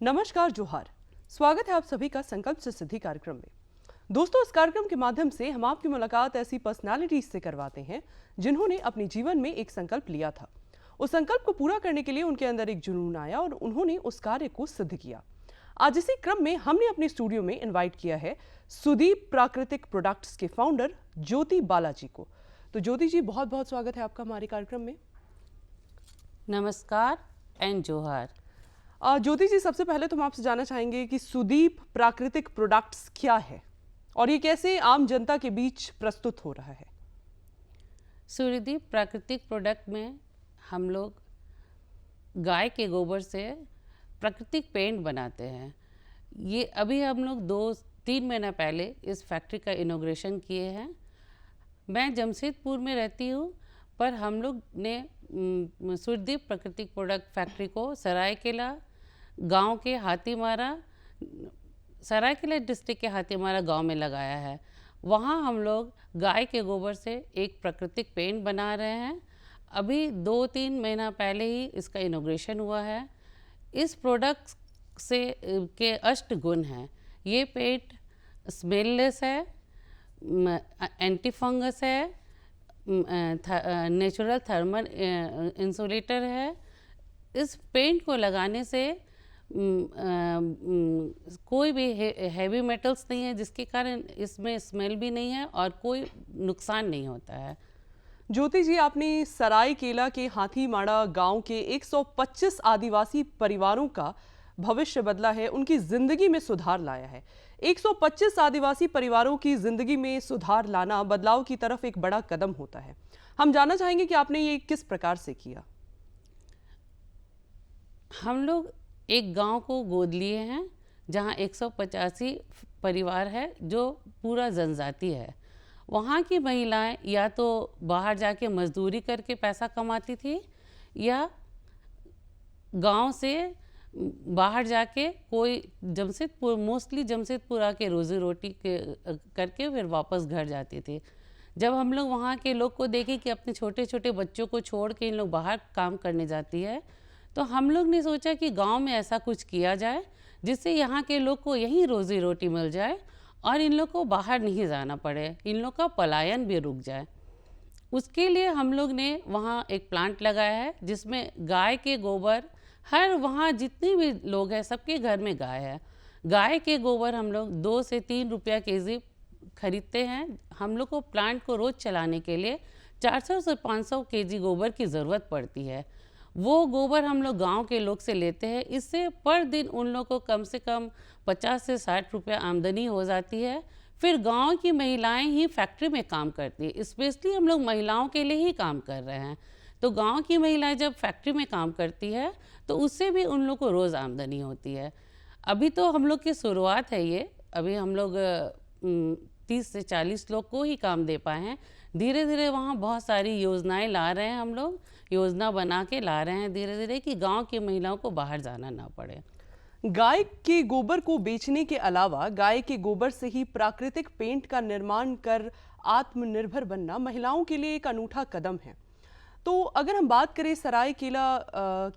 नमस्कार, जोहार। स्वागत है आप सभी का संकल्प से सिद्धि कार्यक्रम में। दोस्तों, इस कार्यक्रम के माध्यम से हम आपकी मुलाकात ऐसी पर्सनालिटीज से करवाते हैं जिन्होंने अपने जीवन में एक संकल्प लिया था। उस संकल्प को पूरा करने के लिए उनके अंदर एक जुनून आया और उन्होंने उस कार्य को सिद्ध किया। आज इसी क्रम में हमने अपने स्टूडियो में इन्वाइट किया है सुदीप प्राकृतिक प्रोडक्ट्स के फाउंडर ज्योति बालाजी को। तो ज्योति जी, बहुत बहुत स्वागत है आपका हमारे कार्यक्रम में। नमस्कार एंड जोहार। ज्योति जी, सबसे पहले तो हम आपसे जानना चाहेंगे कि सुदीप प्राकृतिक प्रोडक्ट्स क्या है और ये कैसे आम जनता के बीच प्रस्तुत हो रहा है। सुदीप प्राकृतिक प्रोडक्ट में हम लोग गाय के गोबर से प्राकृतिक पेंट बनाते हैं। ये अभी हम लोग 2-3 महीना पहले इस फैक्ट्री का इनॉग्रेशन किए हैं। मैं जमशेदपुर में रहती हूँ, पर हम लोग ने सुदीप प्राकृतिक प्रोडक्ट फैक्ट्री को सरायकेला गांव के हाथीमारा, सरायकेला डिस्ट्रिक्ट के हाथीमारा गांव में लगाया है। वहां हम लोग गाय के गोबर से एक प्राकृतिक पेंट बना रहे हैं। अभी 2-3 महीना पहले ही इसका इनॉग्रेशन हुआ है। इस प्रोडक्ट से के अष्ट गुण हैं। ये पेंट स्मेललेस है, एंटी फंगस है, नेचुरल थर्मल इंसुलेटर है। इस पेंट को लगाने से कोई भी हैवी मेटल्स नहीं है, जिसके कारण इसमें स्मेल भी नहीं है और कोई नुकसान नहीं होता है। ज्योति जी, आपने सरायकेला के हाथीमाड़ा गांव के 125 आदिवासी परिवारों का भविष्य बदला है, उनकी जिंदगी में सुधार लाया है। 125 आदिवासी परिवारों की जिंदगी में सुधार लाना बदलाव की तरफ एक बड़ा कदम होता है। हम जानना चाहेंगे कि आपने ये किस प्रकार से किया। हम लोग एक गांव को गोद लिए हैं जहां 185 परिवार है, जो पूरा जनजाति है। वहाँ की महिलाएं या तो बाहर जाके मजदूरी करके पैसा कमाती थी, या गांव से बाहर जाके कोई जमशेदपुर, मोस्टली जमशेदपुर आके रोजी रोटी करके फिर वापस घर जाती थी। जब हम लोग वहाँ के लोग को देखे कि अपने छोटे छोटे बच्चों को छोड़ के इन लोग बाहर काम करने जाती है, तो हम लोग ने सोचा कि गांव में ऐसा कुछ किया जाए जिससे यहाँ के लोग को यहीं रोजी रोटी मिल जाए और इन लोग को बाहर नहीं जाना पड़े, इन लोग का पलायन भी रुक जाए। उसके लिए हम लोग ने वहाँ एक प्लांट लगाया है जिसमें गाय के गोबर, हर वहाँ जितने भी लोग हैं सबके घर में गाय है। गाय के गोबर हम लोग 2 से 3 रुपया केजी खरीदते हैं। हम लोग को प्लांट को रोज़ चलाने के लिए 400 से 500 केजी गोबर की ज़रूरत पड़ती है। वो गोबर हम लोग गांव के लोग से लेते हैं। इससे पर दिन उन लोग को कम से कम 50 से 60 रुपया आमदनी हो जाती है। फिर गांव की महिलाएं ही फैक्ट्री में काम करती है। स्पेशली हम लोग महिलाओं के लिए ही काम कर रहे हैं। तो गांव की महिलाएं जब फैक्ट्री में काम करती है तो उससे भी उन लोग को रोज़ आमदनी होती है। अभी तो हम लोग की शुरुआत है ये। अभी हम लोग 30 से 40 लोग को ही काम दे पाए हैं। धीरे धीरे वहाँ बहुत सारी योजनाएं ला रहे हैं, हम लोग योजना बना के ला रहे हैं धीरे धीरे, कि गांव की महिलाओं को बाहर जाना ना पड़े। गाय के गोबर को बेचने के अलावा गाय के गोबर से ही प्राकृतिक पेंट का निर्माण कर आत्मनिर्भर बनना महिलाओं के लिए एक अनूठा कदम है। तो अगर हम बात करें सरायकेला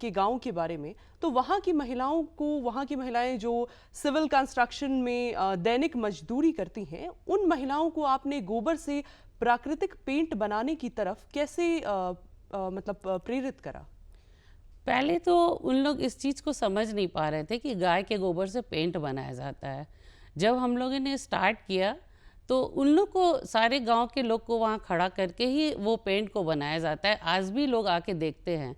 के गांव के बारे में, तो वहाँ की महिलाओं को, वहाँ की महिलाएं जो सिविल कंस्ट्रक्शन में दैनिक मजदूरी करती हैं, उन महिलाओं को आपने गोबर से प्राकृतिक पेंट बनाने की तरफ कैसे मतलब प्रेरित करा? पहले तो उन लोग इस चीज़ को समझ नहीं पा रहे थे कि गाय के गोबर से पेंट बनाया जाता है। जब हम लोगों ने स्टार्ट किया तो उन लोग को, सारे गांव के लोग को वहाँ खड़ा करके ही वो पेंट को बनाया जाता है। आज भी लोग आके देखते हैं।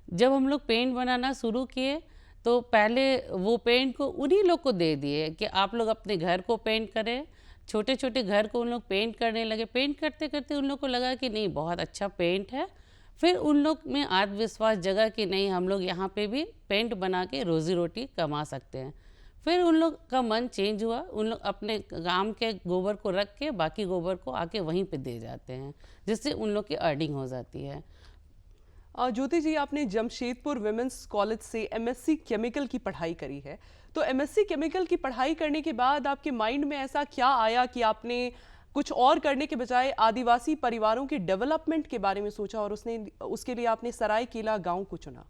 जब हम लोग पेंट बनाना शुरू किए तो पहले वो पेंट को उन्हीं लोग को दे दिए कि आप लोग अपने घर को पेंट करें। छोटे छोटे घर को उन लोग पेंट करने लगे। पेंट करते करते उन लोग को लगा कि नहीं, बहुत अच्छा पेंट है। फिर उन लोग में आत्मविश्वास जगा कि नहीं, हम लोग यहाँ पे भी पेंट बना के रोजी रोटी कमा सकते हैं। फिर उन लोग का मन चेंज हुआ। उन लोग अपने गांव के गोबर को रख के बाकी गोबर को आके वहीं पे दे जाते हैं, जिससे उन लोग की अर्निंग हो जाती है। ज्योति जी, आपने जमशेदपुर विमेंस कॉलेज से एमएससी केमिकल की पढ़ाई करी है। तो एमएससी केमिकल की पढ़ाई करने के बाद आपके माइंड में ऐसा क्या आया कि आपने कुछ और करने के बजाय आदिवासी परिवारों के डेवलपमेंट के बारे में सोचा और उसके लिए आपने सरायकेला गांव को चुना?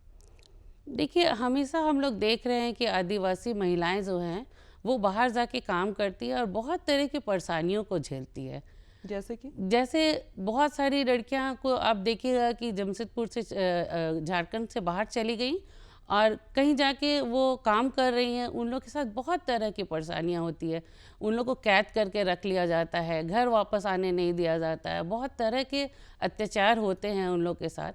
देखिए, हमेशा हम लोग देख रहे हैं कि आदिवासी महिलाएं जो हैं वो बाहर जाके काम करती है और बहुत तरह की परेशानियों को झेलती है। जैसे कि? जैसे बहुत सारी लड़कियां को आप देखिएगा कि जमशेदपुर से झारखंड से बाहर चली गई और कहीं जाके वो काम कर रही हैं। उन लोग के साथ बहुत तरह की परेशानियां होती है। उन लोग को कैद करके रख लिया जाता है, घर वापस आने नहीं दिया जाता है, बहुत तरह के अत्याचार होते हैं उन लोग के साथ।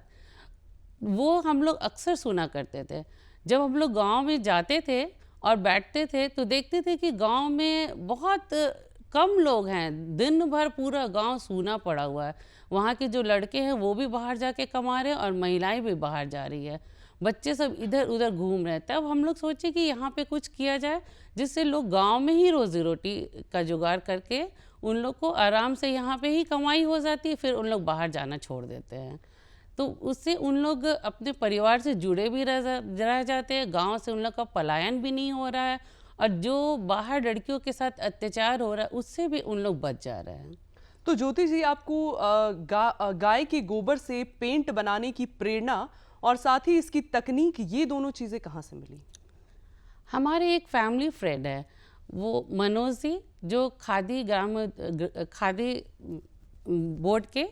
वो हम लोग अक्सर सुना करते थे। जब हम लोग गांव में जाते थे और बैठते थे तो देखते थे कि गांव में बहुत कम लोग हैं, दिन भर पूरा गांव सूना पड़ा हुआ है। वहाँ के जो लड़के हैं वो भी बाहर जाके कमा रहे हैं और महिलाएं भी बाहर जा रही है, बच्चे सब इधर उधर घूम रहे हैं। तब हम लोग सोचे कि यहाँ पे कुछ किया जाए जिससे लोग गांव में ही रोजी रोटी का जुगाड़ करके उन लोग को आराम से यहाँ पे ही कमाई हो जाती है, फिर उन लोग बाहर जाना छोड़ देते हैं। तो उससे उन लोग अपने परिवार से जुड़े भी रह जाते हैं, गांव से उन लोग का पलायन भी नहीं हो रहा है और जो बाहर लड़कियों के साथ अत्याचार हो रहा है उससे भी उन लोग बच जा रहे हैं। तो ज्योति जी, आपको गाय के गोबर से पेंट बनाने की प्रेरणा और साथ ही इसकी तकनीक, ये दोनों चीजें कहाँ से मिली? हमारे एक फैमिली फ्रेंड है, वो मनोज जी, जो खादी बोर्ड के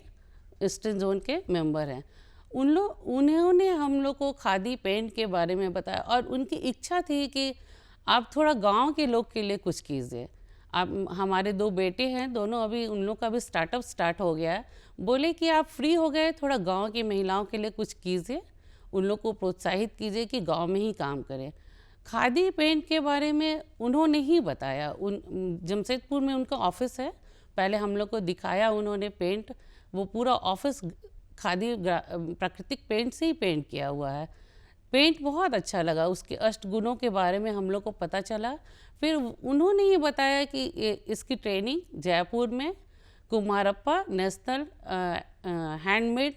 ईस्टर्न जोन के मेंबर हैं। उन्होंने हम लोग को खादी पेंट के बारे में बताया और उनकी इच्छा थी कि आप थोड़ा गांव के लोग के लिए कुछ कीजिए। आप, हमारे 2 बेटे हैं, दोनों अभी उन लोग का भी स्टार्टअप स्टार्ट हो गया है। बोले कि आप फ्री हो गए, थोड़ा गांव की महिलाओं के लिए कुछ कीजिए, उन लोग को प्रोत्साहित कीजिए कि गांव में ही काम करें। खादी पेंट के बारे में उन्होंने ही बताया। जमशेदपुर में उनका ऑफिस है, पहले हम लोग को दिखाया उन्होंने पेंट। वो पूरा ऑफिस खादी प्राकृतिक पेंट से ही पेंट किया हुआ है। पेंट बहुत अच्छा लगा, उसके अष्टगुणों के बारे में हम लोग को पता चला। फिर उन्होंने ही बताया कि इसकी ट्रेनिंग जयपुर में Kumarappa national handmade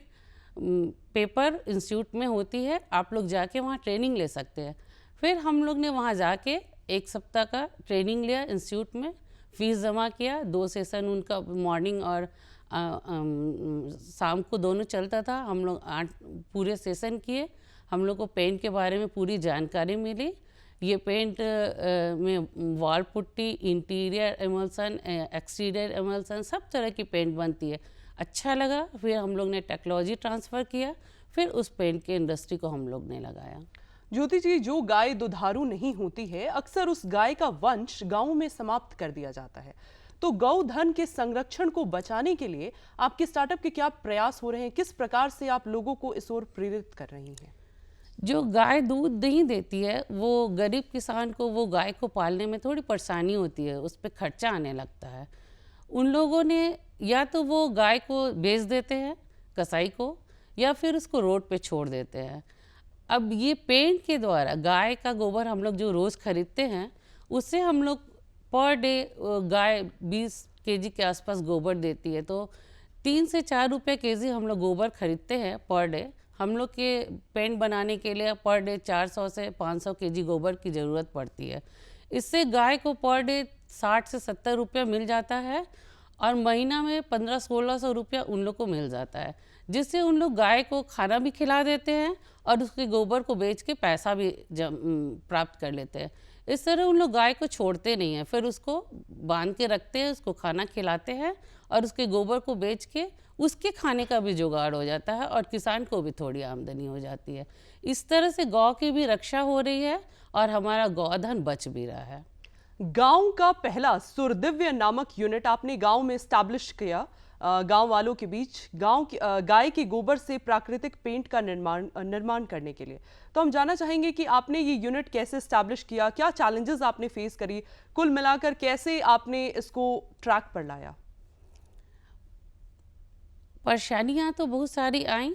paper institute में होती है, आप लोग जाके वहाँ ट्रेनिंग ले सकते हैं। फिर हम लोग ने वहाँ जाके 1 सप्ताह का ट्रेनिंग लिया इंस्टीट्यूट में, फीस जमा किया। 2 सेशन उनका मॉर्निंग और शाम को दोनों चलता था। हम लोग 8 पूरे सेशन किए। हम लोग को पेंट के बारे में पूरी जानकारी मिली। ये पेंट में wall putty, interior emulsion, exterior emulsion, सब तरह की पेंट बनती है। अच्छा लगा। फिर हम लोग ने टेक्नोलॉजी ट्रांसफ़र किया, फिर उस पेंट के इंडस्ट्री को हम लोग ने लगाया। ज्योति जी, जो गाय दुधारू नहीं होती है, अक्सर उस गाय का वंश गांव में समाप्त कर दिया जाता है। तो गौधन के संरक्षण को बचाने के लिए आपके स्टार्टअप के क्या प्रयास हो रहे हैं? किस प्रकार से आप लोगों को इस ओर प्रेरित कर रही हैं? जो गाय दूध नहीं देती है, वो गरीब किसान को वो गाय को पालने में थोड़ी परेशानी होती है, उस पर खर्चा आने लगता है। उन लोगों ने या तो वो गाय को बेच देते हैं कसाई को, या फिर उसको रोड पे छोड़ देते हैं। अब ये पेंट के द्वारा गाय का गोबर हम लोग जो रोज़ खरीदते हैं, उससे हम लोग पर डे गाय 20 केजी के आसपास गोबर देती है, तो 3 से 4 रुपये केजी हम लोग गोबर खरीदते हैं पर डे। हम लोग के पेंट बनाने के लिए पर डे 400 से 500 केजी गोबर की ज़रूरत पड़ती है। इससे गाय को पर डे 60 से 70 रुपया मिल जाता है और महीना में 1500-1600 रुपया उन लोग को मिल जाता है, जिससे उन लोग गाय को खाना भी खिला देते हैं और उसके गोबर को बेच के पैसा भी प्राप्त कर लेते हैं। इस तरह उन लोग गाय को छोड़ते नहीं हैं, फिर उसको बांध के रखते हैं, उसको खाना खिलाते हैं और उसके गोबर को बेच के उसके खाने का भी जुगाड़ हो जाता है और किसान को भी थोड़ी आमदनी हो जाती है। इस तरह से गौ की भी रक्षा हो रही है और हमारा गौधन बच भी रहा है। गांव का पहला सुरदिव्य नामक यूनिट आपने गांव में स्टैब्लिश किया, गांव वालों के बीच गाय के गोबर से प्राकृतिक पेंट का निर्माण करने के लिए। तो हम जानना चाहेंगे कि आपने ये यूनिट कैसे स्टैब्लिश किया, क्या चैलेंजेस आपने फेस करी, कुल मिलाकर कैसे आपने इसको ट्रैक पर लाया? परेशानियाँ तो बहुत सारी आईं।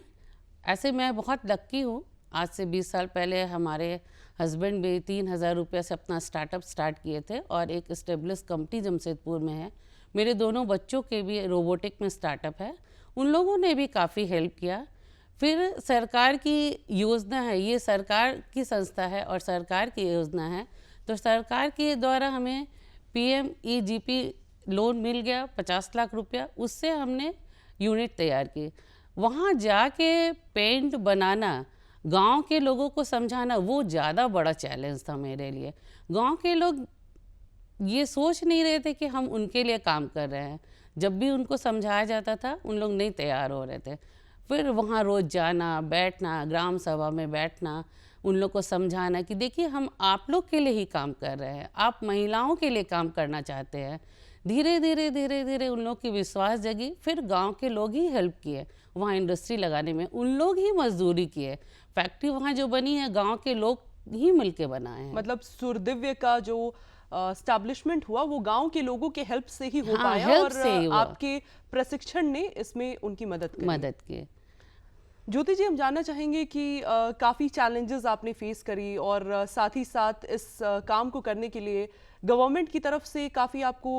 ऐसे मैं बहुत लक्की हूँ, आज से 20 साल पहले हमारे हस्बैंड भी 3000 रुपये से अपना स्टार्टअप स्टार्ट किए थे और एक एस्टेब्लिश कंपनी जमशेदपुर में है। मेरे दोनों बच्चों के भी रोबोटिक में स्टार्टअप है, उन लोगों ने भी काफ़ी हेल्प किया। फिर सरकार की योजना है, ये सरकार की संस्था है और सरकार की योजना है, तो सरकार के द्वारा हमें PMEGP लोन मिल गया 50 लाख रुपया। उससे हमने यूनिट तैयार की। वहाँ जाके पेंट बनाना गांव के लोगों को समझाना वो ज़्यादा बड़ा चैलेंज था मेरे लिए। गांव के लोग ये सोच नहीं रहे थे कि हम उनके लिए काम कर रहे हैं। जब भी उनको समझाया जाता था उन लोग नहीं तैयार हो रहे थे। फिर वहाँ रोज़ जाना, बैठना, ग्राम सभा में बैठना, उन लोग को समझाना कि देखिए हम आप लोग के लिए ही काम कर रहे हैं, आप महिलाओं के लिए काम करना चाहते हैं। धीरे धीरे धीरे धीरे उन लोग की विश्वास जगी। फिर गांव के लोग ही हेल्प किए वहाँ इंडस्ट्री लगाने में, उन लोग ही मजदूरी किए। फैक्ट्री वहाँ जो बनी है गांव के लोग ही मिलके बनाए हैं। मतलब सुरदिव्य का जो स्टैब्लिशमेंट हुआ वो गांव के लोगों के हेल्प से ही हो हाँ, पाया, हेल्प और से ही हुआ। आपके प्रशिक्षण ने इसमें उनकी मदद की। की। ज्योति जी, हम जानना चाहेंगे कि काफ़ी चैलेंजेस आपने फेस करी, और साथ ही साथ इस काम को करने के लिए गवर्नमेंट की तरफ से काफ़ी आपको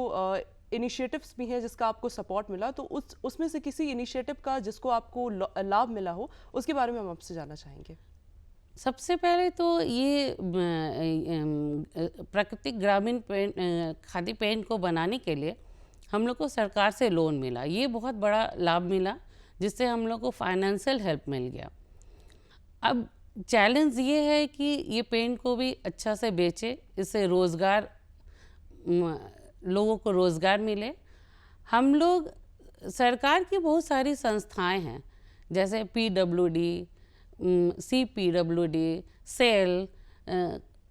इनिशिएटिव्स भी हैं जिसका आपको सपोर्ट मिला। तो उसमें से किसी इनिशिएटिव का जिसको आपको लाभ मिला हो उसके बारे में हम आपसे जानना चाहेंगे। सबसे पहले तो ये प्राकृतिक ग्रामीण खादी पेंट को बनाने के लिए हम लोग को सरकार से लोन मिला। ये बहुत बड़ा लाभ मिला जिससे हम लोग को फाइनेंशियल हेल्प मिल गया। अब चैलेंज ये है कि ये पेंट को भी अच्छा से बेचे, इससे रोज़गार, लोगों को रोज़गार मिले। हम लोग, सरकार की बहुत सारी संस्थाएं हैं जैसे PWD, CPWD, SAIL,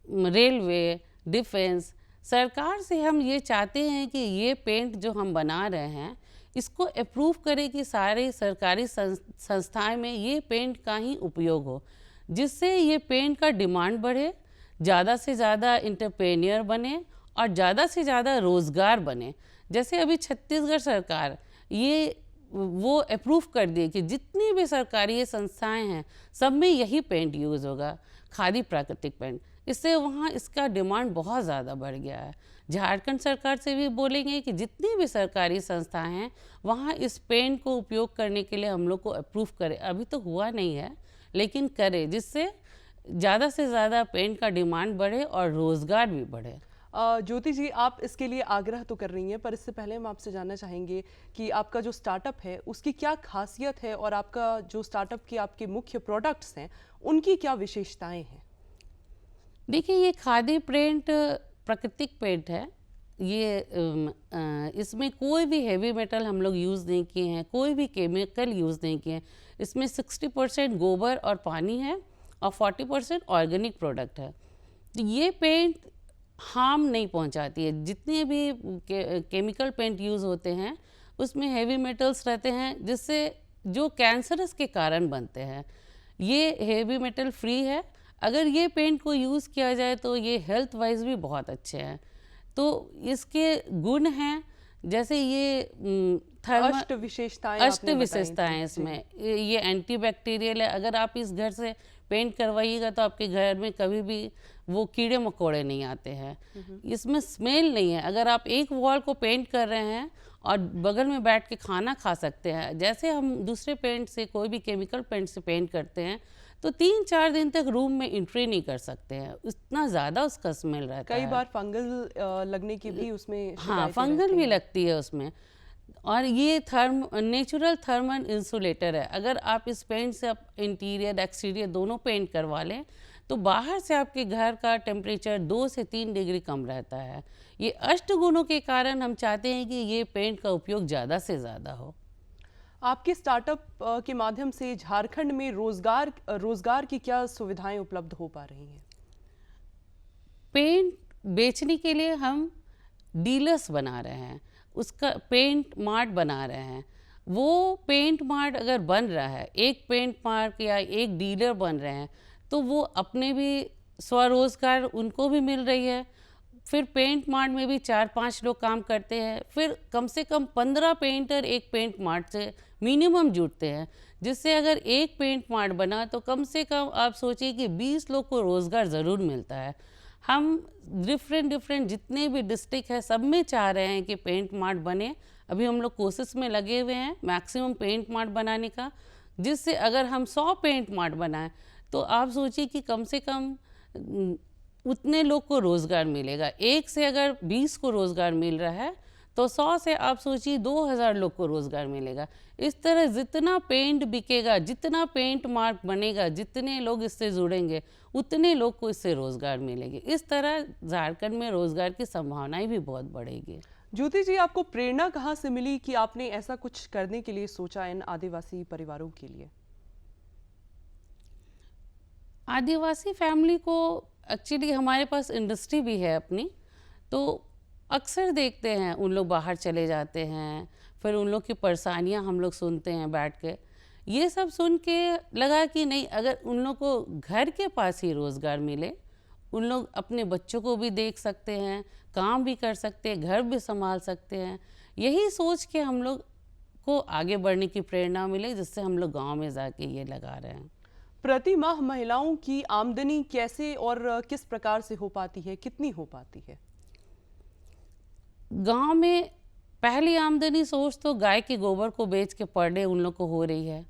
railway, defence. सरकार से हम ये चाहते हैं कि ये पेंट जो हम बना रहे हैं इसको अप्रूव करें कि सारे सरकारी संस्थाएं में ये पेंट का ही उपयोग हो, जिससे ये पेंट का डिमांड बढ़े, ज़्यादा से ज़्यादा एंटरप्रेन्योर बने और ज़्यादा से ज़्यादा रोज़गार बने। जैसे अभी छत्तीसगढ़ सरकार ये वो अप्रूव कर दिए कि जितनी भी सरकारी ये संस्थाएं हैं सब में यही पेंट यूज़ होगा, खादी प्राकृतिक पेंट। इससे वहाँ इसका डिमांड बहुत ज़्यादा बढ़ गया है। झारखंड सरकार से भी बोलेंगे कि जितनी भी सरकारी संस्थाएं हैं वहाँ इस पेंट को उपयोग करने के लिए हम लोग को अप्रूव करें। अभी तो हुआ नहीं है लेकिन करें, जिससे ज़्यादा से ज़्यादा पेंट का डिमांड बढ़े और रोज़गार भी बढ़े। ज्योति जी, आप इसके लिए आग्रह तो कर रही हैं, पर इससे पहले हम आपसे जानना चाहेंगे कि आपका जो स्टार्टअप है उसकी क्या खासियत है, और आपका जो स्टार्टअप के आपके मुख्य प्रोडक्ट्स हैं उनकी क्या विशेषताएं हैं। देखिए, ये खादी पेंट प्राकृतिक पेंट है। ये इसमें कोई भी हेवी मेटल हम लोग यूज़ नहीं किए हैं, कोई भी केमिकल यूज़ नहीं किए हैं। इसमें 60% गोबर और पानी है और 40% ऑर्गेनिक प्रोडक्ट है। तो ये पेंट हार्म नहीं पहुंचाती है। जितने भी केमिकल पेंट यूज़ होते हैं उसमें हेवी मेटल्स रहते हैं जिससे जो कैंसरस के कारण बनते हैं। ये हेवी मेटल फ्री है। अगर ये पेंट को यूज़ किया जाए तो ये हेल्थ वाइज भी बहुत अच्छे हैं। तो इसके गुण हैं जैसे ये अष्ट विशेषताएं इसमें, ये एंटीबैक्टीरियल है। अगर आप इस घर से पेंट करवाइएगा तो आपके घर में कभी भी वो कीड़े मकोड़े नहीं आते हैं। इसमें स्मेल नहीं है। अगर आप एक वॉल को पेंट कर रहे हैं और बगल में बैठ के खाना खा सकते हैं। जैसे हम दूसरे पेंट से, कोई भी केमिकल पेंट से पेंट करते हैं तो 3-4 दिन तक रूम में एंट्री नहीं कर सकते हैं, इतना ज़्यादा उसका स्मेल रहता है। कई बार फंगल लगने की भी उसमें, हाँ, फंगल भी लगती है उसमें। और ये नेचुरल थर्मल इंसुलेटर है। अगर आप इस पेंट से आप इंटीरियर एक्सटीरियर दोनों पेंट करवा लें तो बाहर से आपके घर का टेम्परेचर 2 से 3 डिग्री कम रहता है। ये अष्ट गुणों के कारण हम चाहते हैं कि ये पेंट का उपयोग ज़्यादा से ज़्यादा हो। आपके स्टार्टअप के माध्यम से झारखंड में रोजगार की क्या सुविधाएं उपलब्ध हो पा रही हैं? पेंट बेचने के लिए हम डीलर्स बना रहे हैं, उसका पेंट मार्ट बना रहे हैं। वो पेंट मार्ट अगर बन रहा है, एक पेंट मार्ट या एक डीलर बन रहे हैं तो वो अपने भी स्वरोजगार उनको भी मिल रही है। फिर पेंट मार्ट में भी 4-5 लोग काम करते हैं। फिर कम से कम 15 पेंटर एक पेंट मार्ट से मिनिमम जुड़ते हैं, जिससे अगर एक पेंट मार्ट बना तो कम से कम आप सोचिए कि 20 लोग को रोज़गार ज़रूर मिलता है। हम डिफरेंट जितने भी डिस्ट्रिक्ट है सब में चाह रहे हैं कि पेंट मार्ट बने। अभी हम लोग कोशिश में लगे हुए हैं मैक्सिमम पेंट मार्ट बनाने का, जिससे अगर हम 100 पेंट मार्ट बनाएं तो आप सोचिए कि कम से कम उतने लोग को रोज़गार मिलेगा। एक से अगर 20 को रोज़गार मिल रहा है तो 100 से आप सोचिए 2000 लोग को रोज़गार मिलेगा। इस तरह जितना पेंट बिकेगा, जितना पेंट मार्क बनेगा, जितने लोग इससे जुड़ेंगे, उतने लोग को इससे रोज़गार मिलेगी। इस तरह झारखंड में रोज़गार की संभावनाएं भी बहुत बढ़ेगी। ज्योति जी, आपको प्रेरणा कहाँ से मिली कि आपने ऐसा कुछ करने के लिए सोचा इन आदिवासी परिवारों के लिए? आदिवासी फैमिली को एक्चुअली हमारे पास इंडस्ट्री भी है अपनी, तो अक्सर देखते हैं उन लोग बाहर चले जाते हैं, फिर उन लोग की परेशानियां हम लोग सुनते हैं बैठ के। ये सब सुन के लगा कि नहीं, अगर उन लोग को घर के पास ही रोज़गार मिले, उन लोग अपने बच्चों को भी देख सकते हैं, काम भी कर सकते हैं, घर भी संभाल सकते हैं। यही सोच के हम लोग को आगे बढ़ने की प्रेरणा मिले, जिससे हम लोग गांव में जाके ये लगा रहे हैं। प्रति माह महिलाओं की आमदनी कैसे और किस प्रकार से हो पाती है, कितनी हो पाती है? गांव में पहली आमदनी सोर्स तो गाय के गोबर को बेच के पर डे उन लोग को हो रही है।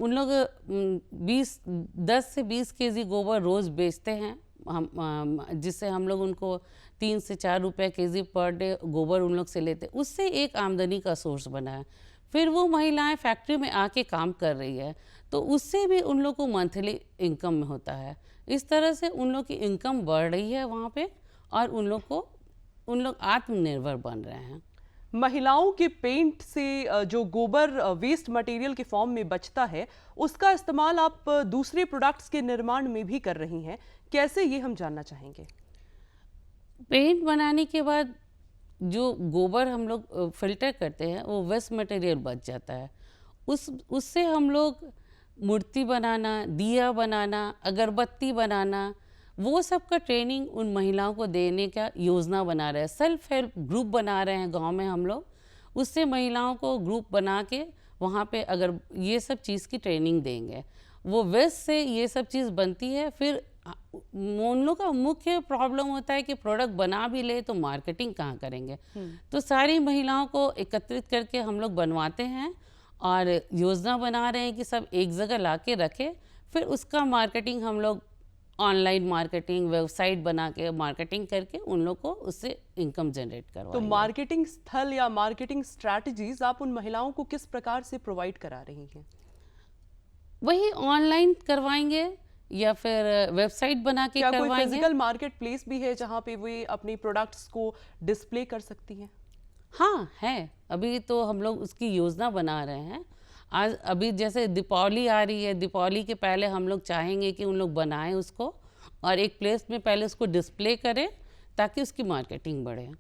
उन लोग 10 से 20 केजी गोबर रोज बेचते हैं, जिससे हम लोग उनको 3 से 4 रुपए केजी पर डे गोबर उन लोग से लेते हैं। उससे एक आमदनी का सोर्स बना है। फिर वो महिलाएं फैक्ट्री में आके काम कर रही है, तो उससे भी उन लोग को मंथली इनकम होता है। इस तरह से उन लोग की इनकम बढ़ रही है वहाँ पे, और उन लोग आत्मनिर्भर बन रहे हैं। महिलाओं के पेंट से जो गोबर वेस्ट मटेरियल के फॉर्म में बचता है, उसका इस्तेमाल आप दूसरे प्रोडक्ट्स के निर्माण में भी कर रही हैं, कैसे, ये हम जानना चाहेंगे। पेंट बनाने के बाद जो गोबर हम लोग फिल्टर करते हैं, वो वेस्ट मटेरियल बच जाता है। उससे हम लोग मूर्ति बनाना, दिया बनाना, अगरबत्ती बनाना, वो सब का ट्रेनिंग उन महिलाओं को देने का योजना बना रहे हैं। सेल्फ हेल्प ग्रुप बना रहे हैं गांव में हम लोग। उससे महिलाओं को ग्रुप बना के वहाँ पे अगर ये सब चीज़ की ट्रेनिंग देंगे, वो वेस्ट से ये सब चीज़ बनती है। फिर उन लोग का मुख्य प्रॉब्लम होता है कि प्रोडक्ट बना भी ले तो मार्केटिंग कहाँ करेंगे। तो सारी महिलाओं को एकत्रित करके हम लोग बनवाते हैं और योजना बना रहे हैं कि सब एक जगह ला के रखें। फिर उसका मार्केटिंग हम लोग ऑनलाइन मार्केटिंग, वेबसाइट बना के मार्केटिंग करके उन लोग को उससे इनकम जनरेट करवाएंगे। तो मार्केटिंग स्थल या मार्केटिंग स्ट्रैटेजीज आप उन महिलाओं को किस प्रकार से प्रोवाइड करा रही हैं? वही ऑनलाइन करवाएंगे या फिर वेबसाइट बना के क्या करवाएंगे। कोई फिजिकल मार्केट प्लेस भी है जहां पे वे अपने प्रोडक्ट्स को डिस्प्ले कर सकती हैं? हाँ है, अभी तो हम लोग उसकी योजना बना रहे हैं। आज अभी जैसे दीपावली आ रही है, दीपावली के पहले हम लोग चाहेंगे कि उन लोग बनाएं उसको और एक प्लेस में पहले उसको डिस्प्ले करें, ताकि उसकी मार्केटिंग बढ़े।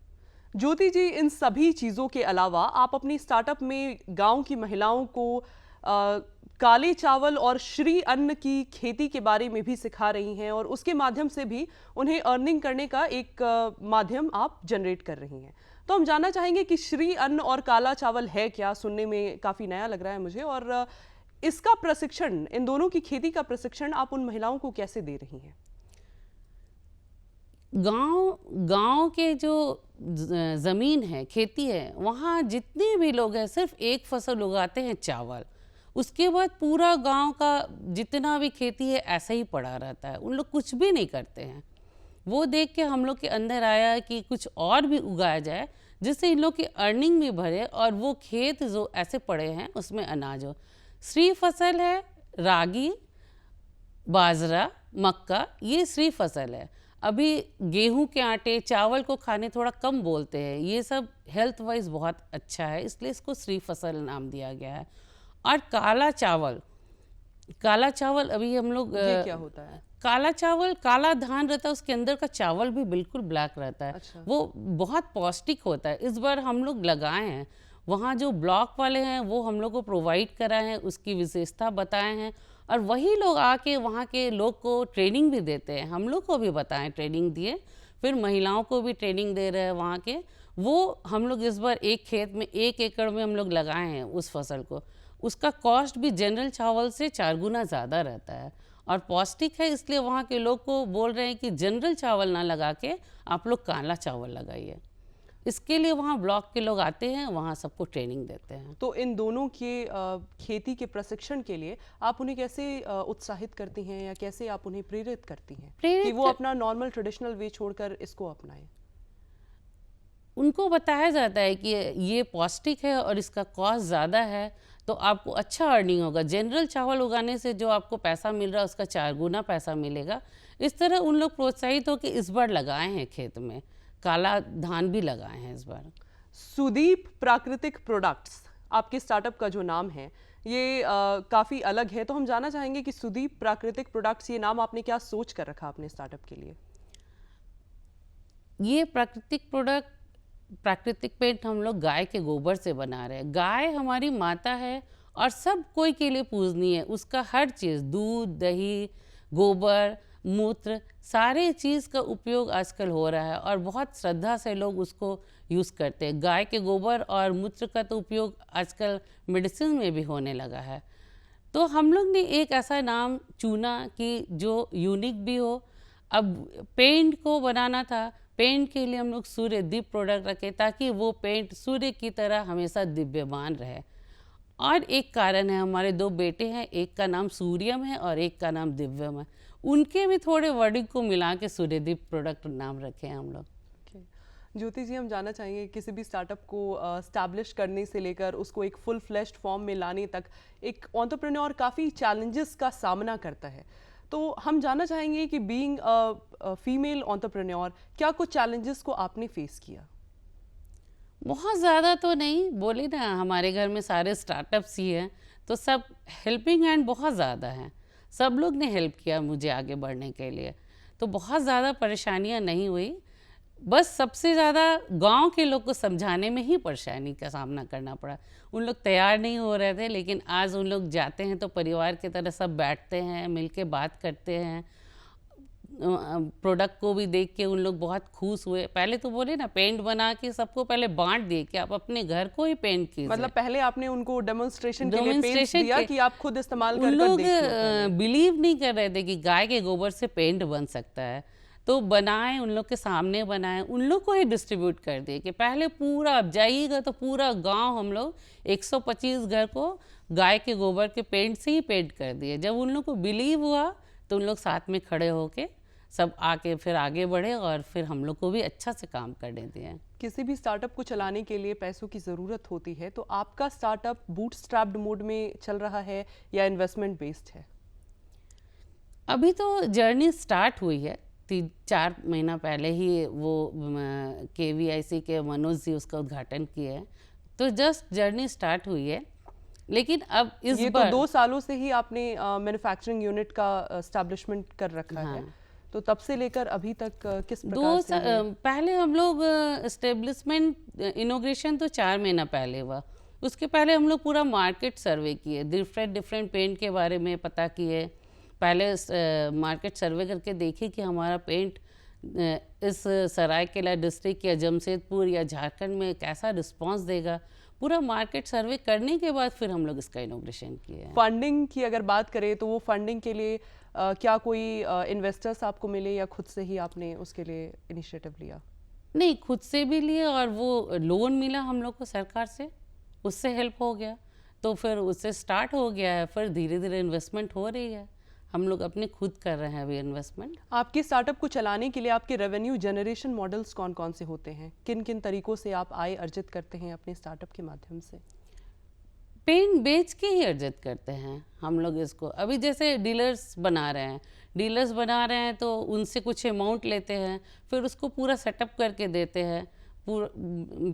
ज्योति जी, इन सभी चीज़ों के अलावा आप अपनी स्टार्टअप में गांव की महिलाओं को काले चावल और श्री अन्न की खेती के बारे में भी सिखा रही हैं, और उसके माध्यम से भी उन्हें अर्निंग करने का एक माध्यम आप जनरेट कर रही हैं। तो हम जानना चाहेंगे कि श्री अन्न और काला चावल है क्या? सुनने में काफ़ी नया लग रहा है मुझे। और इसका प्रशिक्षण, इन दोनों की खेती का प्रशिक्षण आप उन महिलाओं को कैसे दे रही हैं? गांव के जो ज़मीन है, खेती है, वहाँ जितने भी लोग हैं सिर्फ एक फसल उगाते हैं, चावल। उसके बाद पूरा गांव का जितना भी खेती है ऐसा ही पड़ा रहता है, उन लोग कुछ भी नहीं करते हैं। वो देख के हम लोग के अंदर आया कि कुछ और भी उगाया जाए, जिससे इन लोग की अर्निंग भी बढ़े और वो खेत जो ऐसे पड़े हैं उसमें अनाज हो। श्री फसल है, रागी, बाजरा, मक्का, ये श्री फसल है। अभी गेहूं के आटे, चावल को खाने थोड़ा कम बोलते हैं, ये सब हेल्थ वाइज बहुत अच्छा है, इसलिए इसको श्री फसल नाम दिया गया है। और काला चावल अभी हम लोग, ये क्या होता है? काला चावल, काला धान रहता है, उसके अंदर का चावल भी बिल्कुल ब्लैक रहता है। अच्छा। वो बहुत पौष्टिक होता है। इस बार हम लोग लगाए हैं, वहाँ जो ब्लॉक वाले हैं वो हम लोग को प्रोवाइड कराए हैं, उसकी विशेषता बताए हैं, और वही लोग आके वहाँ के लोग को ट्रेनिंग भी देते हैं। हम लोग को भी बताएं, ट्रेनिंग दिए, फिर महिलाओं को भी ट्रेनिंग दे रहे हैं वहाँ के। वो हम लोग इस बार एक खेत में 1 एकड़ में हम लोग लगाए हैं उस फसल को। उसका कॉस्ट भी जनरल चावल से 4 गुना ज़्यादा रहता है और पौष्टिक है, इसलिए वहाँ के लोग को बोल रहे हैं कि जनरल चावल ना लगा के आप लोग काला चावल लगाइए। इसके लिए वहाँ ब्लॉक के लोग आते हैं, वहाँ सबको ट्रेनिंग देते हैं। तो इन दोनों के खेती के प्रशिक्षण के लिए आप उन्हें कैसे उत्साहित करती हैं, या कैसे आप उन्हें प्रेरित करती हैं कि वो अपना नॉर्मल ट्रेडिशनल वे छोड़कर इसको अपनाएं? उनको बताया जाता है कि ये पौष्टिक है और इसका कॉस्ट ज़्यादा है, तो आपको अच्छा अर्निंग होगा। जनरल चावल उगाने से जो आपको पैसा मिल रहा है उसका 4 गुना पैसा मिलेगा। इस तरह उन लोग प्रोत्साहित हो कि इस बार लगाए हैं खेत में, काला धान भी लगाए हैं इस बार। सुदीप प्राकृतिक प्रोडक्ट्स आपके स्टार्टअप का जो नाम है, ये काफ़ी अलग है, तो हम जानना चाहेंगे कि सुदीप प्राकृतिक प्रोडक्ट्स, ये नाम आपने क्या सोच कर रखा अपने स्टार्टअप के लिए? ये प्राकृतिक पेंट हम लोग गाय के गोबर से बना रहे हैं। गाय हमारी माता है और सब कोई के लिए पूजनीय है। उसका हर चीज़, दूध, दही, गोबर, मूत्र, सारे चीज़ का उपयोग आजकल हो रहा है और बहुत श्रद्धा से लोग उसको यूज़ करते हैं। गाय के गोबर और मूत्र का तो उपयोग आजकल मेडिसिन में भी होने लगा है। तो हम लोग ने एक ऐसा नाम चुना कि जो यूनिक भी हो। अब पेंट को बनाना था, पेंट के लिए हम लोग सूर्य दीप प्रोडक्ट रखे ताकि वो पेंट सूर्य की तरह हमेशा दिव्यमान रहे। और एक कारण है, हमारे 2 बेटे हैं, एक का नाम सूर्यम है और एक का नाम दिव्यम है। उनके भी थोड़े वर्डिंग को मिला के सूर्यदीप प्रोडक्ट नाम रखे हैं हम लोग। Okay. ज्योति जी, हम जानना चाहेंगे किसी भी स्टार्टअप को स्टैब्लिश करने से लेकर उसको एक फुल फ्लेश्ड फॉर्म में लाने तक एक एंटरप्रेन्योर काफ़ी चैलेंजेस का सामना करता है। तो हम जानना चाहेंगे कि बीइंग फीमेल एंटरप्रेन्योर, क्या कुछ चैलेंजेस को आपने फेस किया? बहुत ज़्यादा तो नहीं, बोले ना हमारे घर में सारे स्टार्टअप्स ही हैं, तो सब हेल्पिंग हैंड बहुत ज़्यादा हैं। सब लोग ने हेल्प किया मुझे आगे बढ़ने के लिए, तो बहुत ज़्यादा परेशानियां नहीं हुई। बस सबसे ज़्यादा गांव के लोग को समझाने में ही परेशानी का सामना करना पड़ा। उन लोग तैयार नहीं हो रहे थे, लेकिन आज उन लोग जाते हैं तो परिवार की तरह सब बैठते हैं, मिलके बात करते हैं। प्रोडक्ट को भी देख के उन लोग बहुत खुश हुए। पहले तो बोले ना, पेंट बना के सबको पहले बांट दिए कि आप अपने घर को ही पेंट कीजिए। मतलब पहले आपने उनको डेमोन्स्ट्रेशन के लिए पेंट्स दिया कि आप खुद इस्तेमाल उन कर लोग देखिए। बिलीव नहीं कर रहे थे कि गाय के गोबर से पेंट बन सकता है। तो बनाए, उन लोग के सामने बनाए, उन लोग को ही डिस्ट्रीब्यूट कर दिए कि पहले पूरा, अब जाइएगा तो पूरा गांव हम लोग 125 घर को गाय के गोबर के पेंट से ही पेंट कर दिए। जब उन लोग को बिलीव हुआ तो उन लोग साथ में खड़े होके सब आके फिर आगे बढ़े और फिर हम लोग को भी अच्छा से काम करने दिए। किसी भी स्टार्टअप को चलाने के लिए पैसों की ज़रूरत होती है, तो आपका स्टार्टअप बूटस्ट्रैप्ड मोड में चल रहा है या इन्वेस्टमेंट बेस्ड है? अभी तो जर्नी स्टार्ट हुई है, 3-4 महीना पहले ही वो KVIC के मनोज जी उसका उद्घाटन किए हैं, तो जस्ट जर्नी स्टार्ट हुई है। लेकिन अब इस ये बार तो 2 सालों से ही आपने मैन्युफैक्चरिंग यूनिट का एस्टैब्लिशमेंट कर रखा है, तो तब से लेकर अभी तक किस प्रकार से पहले हम लोग एस्टेब्लिशमेंट इनोग्रेशन तो 4 महीना पहले हुआ। उसके पहले हम लोग पूरा मार्केट सर्वे किए, डिफरेंट पेंट के बारे में पता किए। पहले मार्केट सर्वे करके देखे कि हमारा पेंट इस सरायकेला डिस्ट्रिक्ट या जमशेदपुर या झारखंड में कैसा रिस्पांस देगा। पूरा मार्केट सर्वे करने के बाद फिर हम लोग इसका इनोग्रेशन किए। फंडिंग की अगर बात करें तो वो फंडिंग के लिए क्या कोई इन्वेस्टर्स आपको मिले या खुद से ही आपने उसके लिए इनिशिएटिव लिया? नहीं, खुद से भी लिए और वो लोन मिला हम लोग को सरकार से, उससे हेल्प हो गया, तो फिर उससे स्टार्ट हो गया है। फिर धीरे धीरे इन्वेस्टमेंट हो रही है, हम लोग अपने खुद कर रहे हैं अभी इन्वेस्टमेंट। आपके स्टार्टअप को चलाने के लिए आपके रेवेन्यू जनरेशन मॉडल्स कौन कौन से होते हैं? किन किन तरीकों से आप आय अर्जित करते हैं अपने स्टार्टअप के माध्यम से? पेंट बेच के ही अर्जित करते हैं हम लोग इसको। अभी जैसे डीलर्स बना रहे हैं तो उनसे कुछ अमाउंट लेते हैं, फिर उसको पूरा सेटअप करके देते हैं, पूरा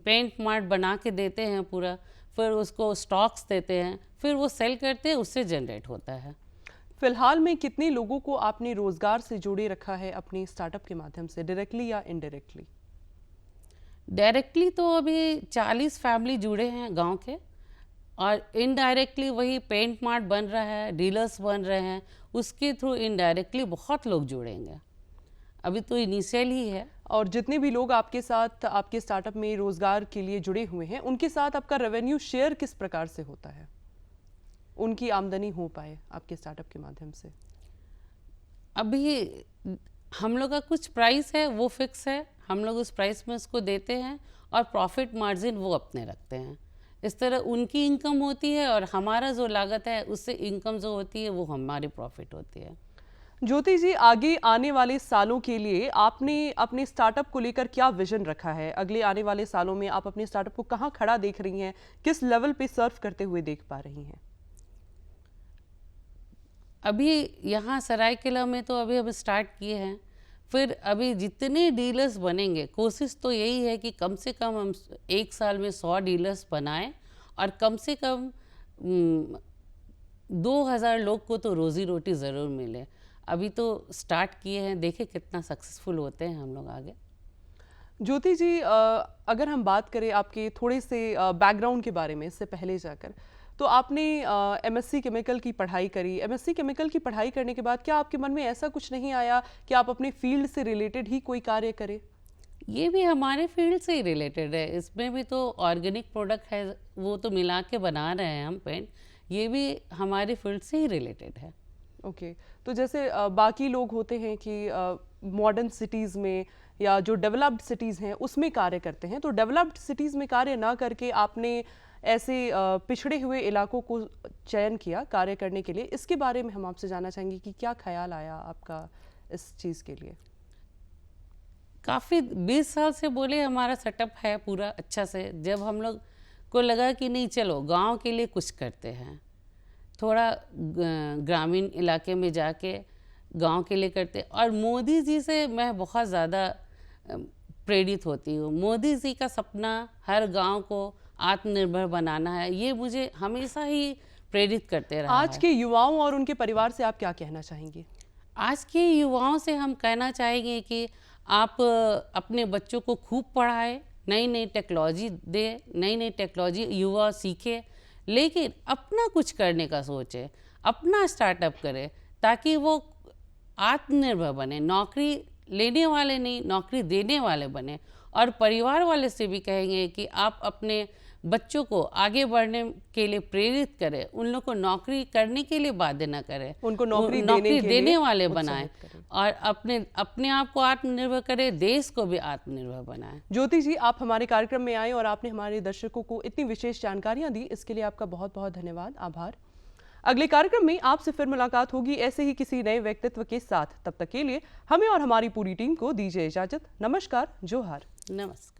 पेंट मार्ट बना के देते हैं पूरा, फिर उसको स्टॉक्स देते हैं, फिर वो सेल करते हैं, उससे जनरेट होता है। फिलहाल में कितने लोगों को आपने रोजगार से जोड़े रखा है अपने स्टार्टअप के माध्यम से, डायरेक्टली या इनडायरेक्टली? डायरेक्टली तो अभी 40 फैमिली जुड़े हैं गांव के, और इनडायरेक्टली वही पेंट मार्ट बन रहा है, डीलर्स बन रहे हैं, उसके थ्रू इनडायरेक्टली बहुत लोग जुड़ेंगे। अभी तो इनिशियल ही है। और जितने भी लोग आपके साथ आपके स्टार्टअप में रोजगार के लिए जुड़े हुए हैं, उनके साथ आपका रेवेन्यू शेयर किस प्रकार से होता है? उनकी आमदनी हो पाए आपके स्टार्टअप के माध्यम से? अभी हम लोग का कुछ प्राइस है, वो फिक्स है, हम लोग उस प्राइस में उसको देते हैं और प्रॉफिट मार्जिन वो अपने रखते हैं। इस तरह उनकी इनकम होती है और हमारा जो लागत है उससे इनकम जो होती है वो हमारी प्रॉफिट होती है। ज्योति जी, आगे आने वाले सालों के लिए आपने अपने स्टार्टअप को लेकर क्या विजन रखा है? अगले आने वाले सालों में आप अपने स्टार्टअप को कहाँ खड़ा देख रही हैं? किस लेवल पे सर्व करते हुए देख पा रही हैं? अभी यहाँ सरायकेला में तो अभी स्टार्ट किए हैं। फिर अभी जितने डीलर्स बनेंगे, कोशिश तो यही है कि कम से कम हम एक साल में 100 डीलर्स बनाएं और कम से कम 2000 लोग को तो रोजी रोटी ज़रूर मिले। अभी तो स्टार्ट किए हैं, देखें कितना सक्सेसफुल होते हैं हम लोग आगे। ज्योति जी, अगर हम बात करें आपके थोड़े से बैकग्राउंड के बारे में, इससे पहले जाकर, तो आपने एमएससी केमिकल की पढ़ाई करी। एमएससी केमिकल की पढ़ाई करने के बाद क्या आपके मन में ऐसा कुछ नहीं आया कि आप अपने फील्ड से रिलेटेड ही कोई कार्य करें? ये भी हमारे फील्ड से ही रिलेटेड है। इसमें भी तो ऑर्गेनिक प्रोडक्ट है, वो तो मिला के बना रहे हैं हम पेंट। ये भी हमारे फील्ड से ही रिलेटेड है। ओके। तो जैसे बाकी लोग होते हैं कि मॉडर्न सिटीज़ में या जो डेवलप्ड सिटीज़ हैं उसमें कार्य करते हैं, तो डेवलप्ड सिटीज़ में कार्य ना करके आपने ऐसे पिछड़े हुए इलाकों को चयन किया कार्य करने के लिए। इसके बारे में हम आपसे जानना चाहेंगे कि क्या ख्याल आया आपका इस चीज़ के लिए? काफ़ी 20 साल से बोले हमारा सेटअप है पूरा अच्छा से। जब हम लोग को लगा कि नहीं, चलो गांव के लिए कुछ करते हैं, थोड़ा ग्रामीण इलाके में जाके गांव के लिए करते। और मोदी जी से मैं बहुत ज़्यादा प्रेरित होती हूँ। मोदी जी का सपना हर गांव को आत्मनिर्भर बनाना है, ये मुझे हमेशा ही प्रेरित करते रहा आज है। के युवाओं और उनके परिवार से आप क्या कहना चाहेंगे? आज के युवाओं से हम कहना चाहेंगे कि आप अपने बच्चों को खूब पढ़ाएं, नई नई टेक्नोलॉजी दे, नई नई टेक्नोलॉजी युवा सीखे, लेकिन अपना कुछ करने का सोचे, अपना स्टार्टअप करे, ताकि वो आत्मनिर्भर बने, नौकरी लेने वाले नहीं नौकरी देने वाले बने। और परिवार वाले से भी कहेंगे कि आप अपने बच्चों को आगे बढ़ने के लिए प्रेरित करें, उन लोग को नौकरी करने के लिए बाध्य न करें, उनको नौकरी देने वाले बनाएं उत्साहित करें। और अपने आप को आत्मनिर्भर करें, देश को भी आत्मनिर्भर बनाएं। ज्योति जी, आप हमारे कार्यक्रम में आए और आपने हमारे दर्शकों को इतनी विशेष जानकारियां दी, इसके लिए आपका बहुत बहुत धन्यवाद, आभार। अगले कार्यक्रम में आपसे फिर मुलाकात होगी ऐसे ही किसी नए व्यक्तित्व के साथ। तब तक के लिए हमें और हमारी पूरी टीम को दीजिए इजाजत। नमस्कार, जोहार। नमस्कार।